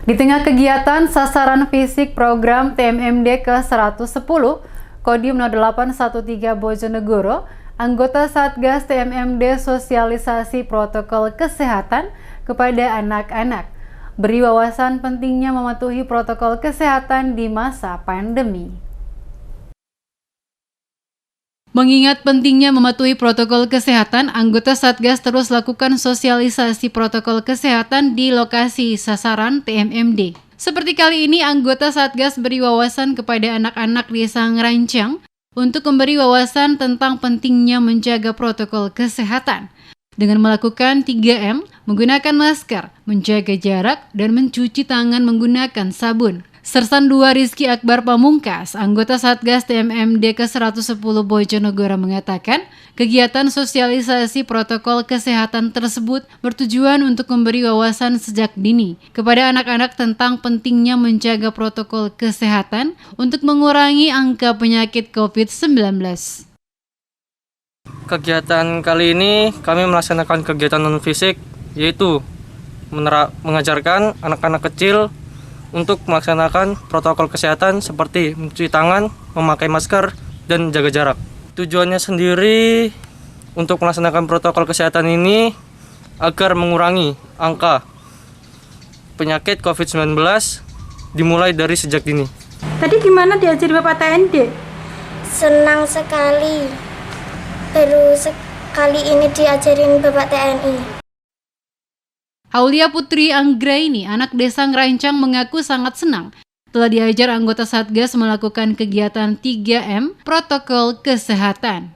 Di tengah kegiatan sasaran fisik program TMMD ke-110, Kodim 0813 Bojonegoro, anggota Satgas TMMD sosialisasi protokol kesehatan kepada anak-anak, beri wawasan pentingnya mematuhi protokol kesehatan di masa pandemi. Mengingat pentingnya mematuhi protokol kesehatan, anggota Satgas terus lakukan sosialisasi protokol kesehatan di lokasi sasaran TMMD. Seperti kali ini, anggota Satgas beri wawasan kepada anak-anak Desa Ngerancang untuk memberi wawasan tentang pentingnya menjaga protokol kesehatan. Dengan melakukan 3M, menggunakan masker, menjaga jarak, dan mencuci tangan menggunakan sabun. Sersan 2 Rizky Akbar Pamungkas, anggota Satgas TMMD ke-110 Bojonegoro mengatakan, kegiatan sosialisasi protokol kesehatan tersebut bertujuan untuk memberi wawasan sejak dini kepada anak-anak tentang pentingnya menjaga protokol kesehatan untuk mengurangi angka penyakit COVID-19. Kegiatan kali ini kami melaksanakan kegiatan non-fisik, yaitu mengajarkan anak-anak kecil untuk melaksanakan protokol kesehatan seperti mencuci tangan, memakai masker, dan jaga jarak. Tujuannya sendiri untuk melaksanakan protokol kesehatan ini agar mengurangi angka penyakit COVID-19 dimulai dari sejak dini. Tadi gimana diajari Bapak TND? Senang sekali, baru sekali ini diajarin Bapak TNI. Aulia Putri Anggraini, anak Desa Ngerancang, mengaku sangat senang telah diajar anggota Satgas melakukan kegiatan 3M protokol kesehatan.